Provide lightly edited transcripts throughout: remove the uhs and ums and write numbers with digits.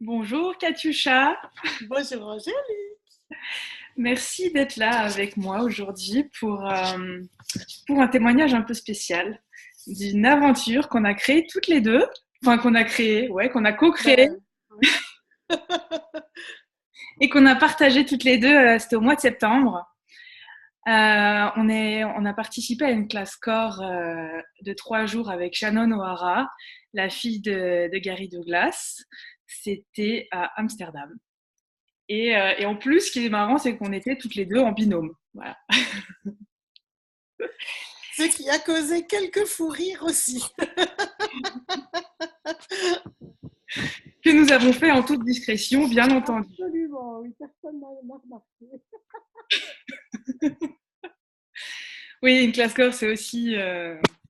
Bonjour Katiusha, Bonjour Angèle. merci d'être là avec moi aujourd'hui pour un témoignage un peu spécial d'une aventure qu'on a créée toutes les deux, enfin qu'on a créée, ouais, qu'on a co-créée Ben, oui. et qu'on a partagée toutes les deux, c'était au mois de septembre. On a participé à une classe corps de 3 jours avec Shannon O'Hara, la fille de Gary Douglas. C'était à Amsterdam. Et en plus, ce qui est marrant, c'est qu'on était toutes les deux en binôme. Voilà. Ce qui a causé quelques fous rires aussi. Que nous avons fait en toute discrétion, bien entendu. Absolument, oui, personne n'a remarqué. Oui, une classe corps, c'est aussi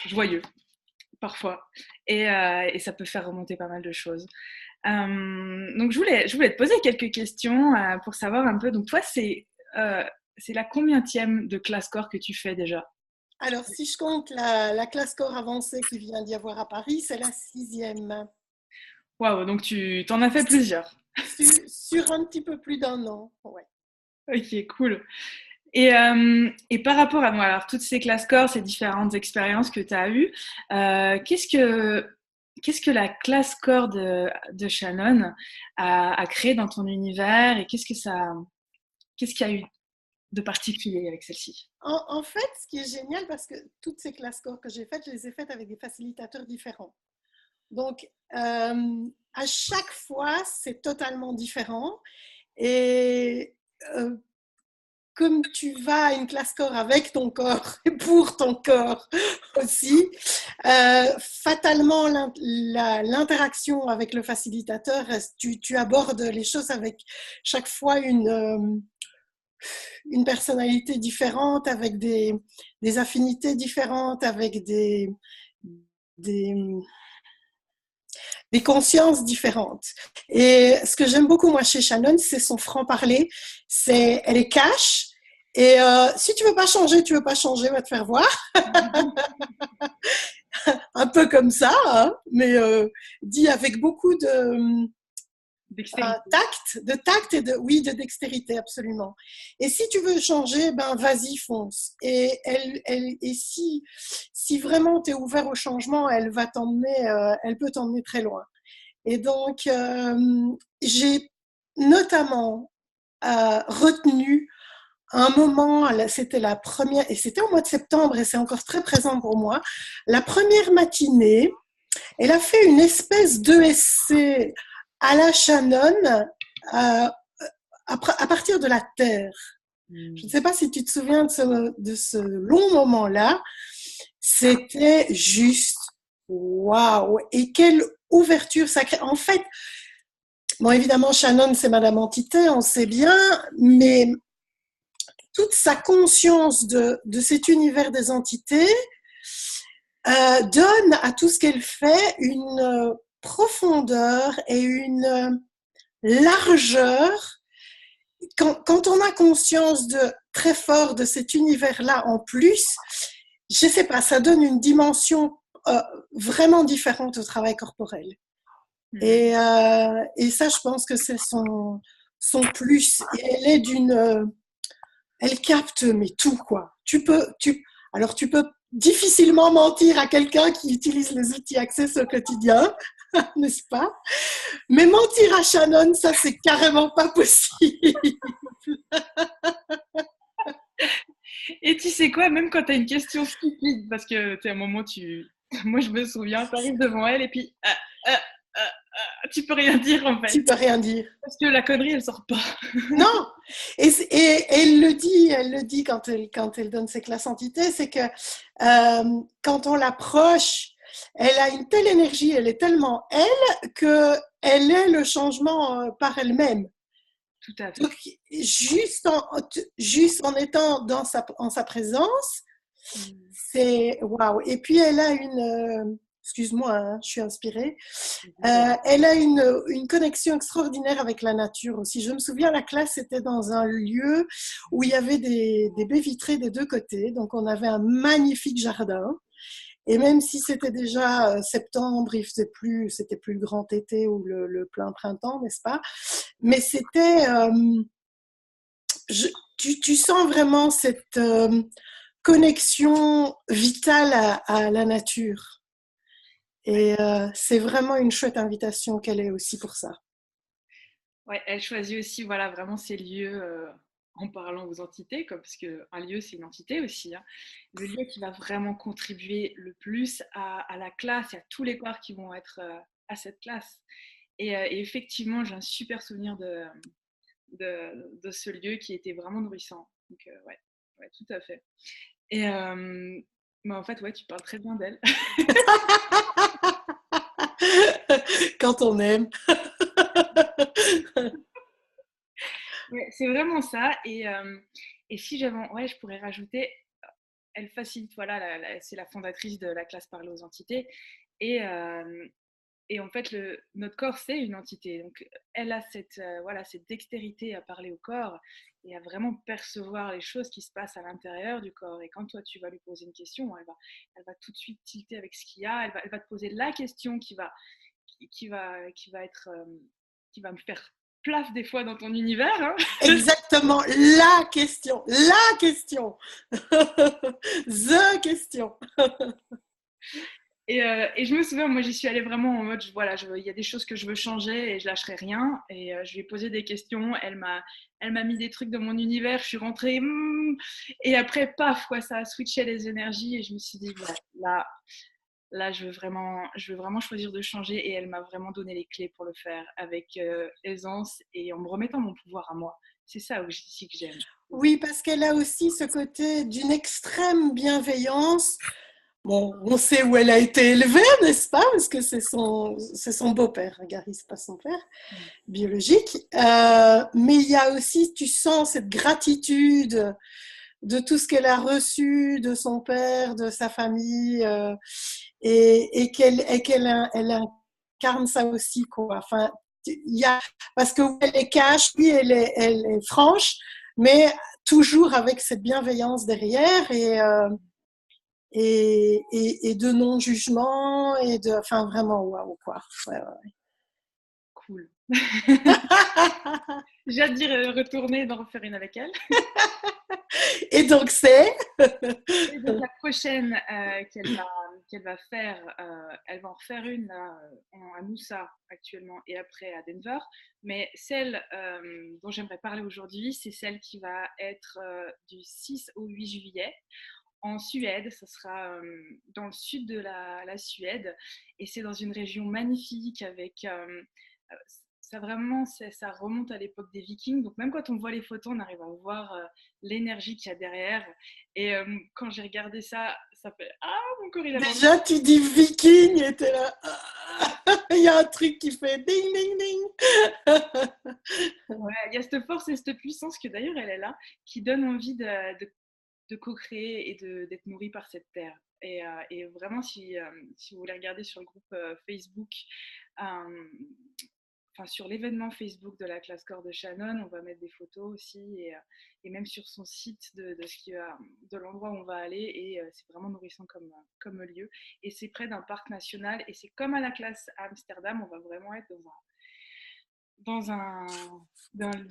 joyeux, parfois. Et ça peut faire remonter pas mal de choses. Donc, je voulais te poser quelques questions pour savoir un peu. Donc, toi, c'est la combienième de classe corps que tu fais déjà? Alors, si je compte la classe corps avancée qui vient d'y avoir à Paris, c'est la sixième. Waouh, donc tu t'en as fait plusieurs. Sur un petit peu plus d'un an. Ouais. Ok, cool. Et par rapport à moi, alors toutes ces classes corps, ces différentes expériences que tu as eues, qu'est-ce que la classe corps de Shannon a créé dans ton univers et qu'est-ce qu'il y a eu de particulier avec celle-ci? En fait, ce qui est génial, parce que toutes ces classes corps que j'ai faites, je les ai faites avec des facilitateurs différents. Donc, à chaque fois, c'est totalement différent. Et comme tu vas à une classe corps avec ton corps et pour ton corps aussi, fatalement, l'interaction avec le facilitateur, tu abordes les choses avec chaque fois une personnalité différente, avec des affinités différentes, avec des, des consciences différentes. Et ce que j'aime beaucoup, moi, chez Shannon, c'est son franc-parler. Elle est cash. Et si tu veux pas changer, tu veux pas changer, va te faire voir. Un peu comme ça, hein, mais dit avec beaucoup Dextérité. tact et oui, de dextérité, absolument. Et si tu veux changer, ben vas-y, fonce. Et si vraiment tu es ouvert au changement, elle peut t'emmener très loin. Et donc, j'ai notamment retenu un moment, c'était la première, et c'était au mois de septembre, et c'est encore très présent pour moi, la première matinée, elle a fait une espèce d'ESC à la Shannon à partir de la Terre. Je ne sais pas si tu te souviens de ce long moment-là. C'était juste waouh! Et quelle ouverture sacrée. En fait, bon, évidemment, Shannon, c'est Madame Entité, on sait bien, mais toute sa conscience de cet univers des entités donne à tout ce qu'elle fait une profondeur et une largeur. Quand on a conscience de très fort de cet univers-là en plus, je sais pas, ça donne une dimension vraiment différente au travail corporel. Et ça, je pense que c'est son plus. Et elle est elle capte mais tout quoi. Alors tu peux difficilement mentir à quelqu'un qui utilise les outils Access au quotidien, n'est-ce pas? Mais mentir à Shannon, ça c'est carrément pas possible. Et tu sais quoi, même quand tu as une question stupide, parce que tu sais, à un moment, moi je me souviens, tu arrives devant elle et puis tu peux rien dire en fait. Tu peux rien dire. Parce que la connerie, elle sort pas. Non. Elle le dit quand elle donne ses classes entités, c'est que quand on l'approche, elle a une telle énergie, elle est tellement elle que elle est le changement par elle-même. Tout à fait. Donc juste en étant en sa présence, c'est waouh. Et puis elle a excuse-moi, hein, je suis inspirée. Elle a une connexion extraordinaire avec la nature aussi. Je me souviens, la classe était dans un lieu où il y avait des baies vitrées des deux côtés. Donc, on avait un magnifique jardin. Et même si c'était déjà septembre, c'était plus le grand été ou le plein printemps, n'est-ce pas? Mais tu sens vraiment cette connexion vitale à la nature. Ouais. Et c'est vraiment une chouette invitation qu'elle est aussi pour ça. Ouais, elle choisit aussi, voilà, vraiment ces lieux en parlant aux entités, comme, parce qu'un lieu, c'est une entité aussi. Hein. Le lieu qui va vraiment contribuer le plus à la classe et à tous les corps qui vont être à cette classe. Et effectivement, j'ai un super souvenir de ce lieu qui était vraiment nourrissant. Donc, ouais, ouais, tout à fait. Et en fait, ouais, tu parles très bien d'elle. Quand on aime. Ouais, c'est vraiment ça. Et si j'avais, ouais, je pourrais rajouter, elle facilite, voilà, c'est la fondatrice de la classe Parler aux entités. Et, euh, et en fait, notre corps, c'est une entité. Donc, elle a voilà, cette dextérité à parler au corps et à vraiment percevoir les choses qui se passent à l'intérieur du corps. Et quand toi, tu vas lui poser une question, elle va tout de suite tilter avec ce qu'il y a. Elle va te poser la question qui va être, qui va me faire plaf des fois dans ton univers. Hein. Exactement, la question, la question, the question. Et je me souviens, moi, j'y suis allée vraiment en mode, voilà, il y a des choses que je veux changer et je lâcherai rien. Et je lui ai posé des questions. Elle m'a mis des trucs de mon univers. Je suis rentrée. Et après, paf, quoi, ça a switché les énergies. Et je me suis dit, ouais, là, je veux vraiment choisir de changer. Et elle m'a vraiment donné les clés pour le faire avec aisance et en me remettant mon pouvoir à moi. C'est ça aussi que j'aime. Oui, parce qu'elle a aussi ce côté d'une extrême bienveillance. Bon, on sait où elle a été élevée, n'est-ce pas? Parce que c'est son beau-père, Gary, c'est pas son père biologique. Mais il y a aussi, tu sens cette gratitude de tout ce qu'elle a reçu de son père, de sa famille, elle incarne ça aussi, quoi. Enfin, il y a, parce que elle est cash, oui, elle est franche, mais toujours avec cette bienveillance derrière et de non-jugement et de, enfin, vraiment, waouh, quoi. Ouais, ouais. Cool. J'ai hâte d'y retourner et d'en refaire une avec elle. Et donc, c'est Et donc la prochaine qu'elle va faire, elle va en refaire une là, à Noosa actuellement et après à Denver. Mais celle dont j'aimerais parler aujourd'hui, c'est celle qui va être du 6 au 8 juillet en Suède. Ce sera dans le sud de la Suède et c'est dans une région magnifique avec ça vraiment, ça remonte à l'époque des Vikings. Donc même quand on voit les photos, on arrive à voir l'énergie qu'il y a derrière. Et quand j'ai regardé ça, ça fait ah mon corps il a vendu. déjà, tu dis viking et t'es là. Il y a un truc qui fait ding, ding, ding. Ouais, il y a cette force et cette puissance que d'ailleurs elle est là, qui donne envie de co-créer et d'être nourri par cette terre. Et vraiment, si vous voulez regarder sur le groupe Facebook, euh, enfin sur l'événement Facebook de la classe corps de Shannon, on va mettre des photos aussi et même sur son site de l'endroit où on va aller et c'est vraiment nourrissant comme lieu. Et c'est près d'un parc national et c'est comme à la classe à Amsterdam, on va vraiment être dans un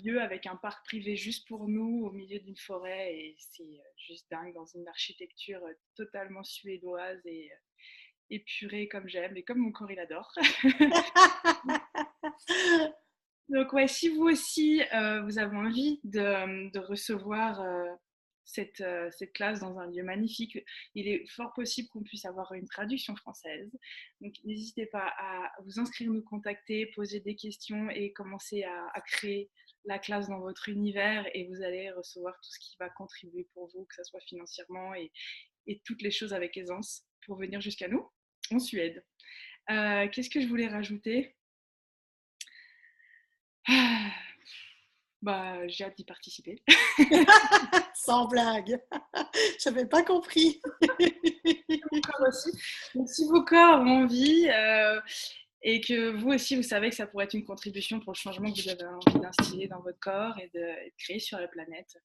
lieu avec un parc privé juste pour nous au milieu d'une forêt et c'est juste dingue dans une architecture totalement suédoise et épurée comme j'aime et comme mon corps il adore. Donc ouais, si vous aussi vous avez envie de recevoir cette classe dans un lieu magnifique, il est fort possible qu'on puisse avoir une traduction française. Donc n'hésitez pas à vous inscrire, nous contacter, poser des questions et commencer à créer la classe dans votre univers et vous allez recevoir tout ce qui va contribuer pour vous, que ce soit financièrement et toutes les choses avec aisance pour venir jusqu'à nous en Suède. Qu'est-ce que je voulais rajouter? Bah, j'ai hâte d'y participer. Sans blague. J'avais pas compris. Donc, si vos corps ont envie et que vous aussi, vous savez que ça pourrait être une contribution pour le changement que vous avez envie d'instiller dans votre corps et de créer sur la planète.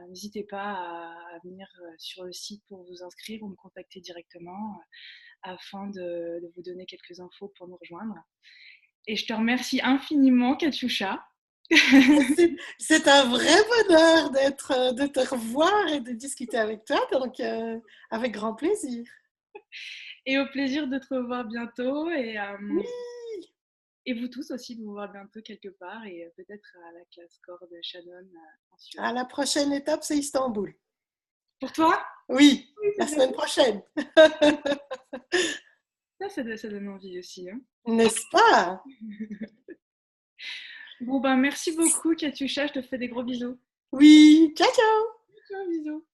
N'hésitez pas à venir sur le site pour vous inscrire ou me contacter directement afin de vous donner quelques infos pour nous rejoindre. Et je te remercie infiniment, Katiusha. C'est un vrai bonheur de te revoir et de discuter avec toi, donc avec grand plaisir. Et au plaisir de te revoir bientôt. Oui. Et vous tous aussi de vous voir bientôt quelque part et peut-être à la classe corps de Shannon en Suède. À la prochaine étape, c'est Istanbul. Pour toi? Oui, la semaine prochaine. Ça donne envie aussi. Hein. N'est-ce pas? Bon, ben merci beaucoup, Katiusha. Je te fais des gros bisous. Oui, ciao, ciao. Ciao, bisous.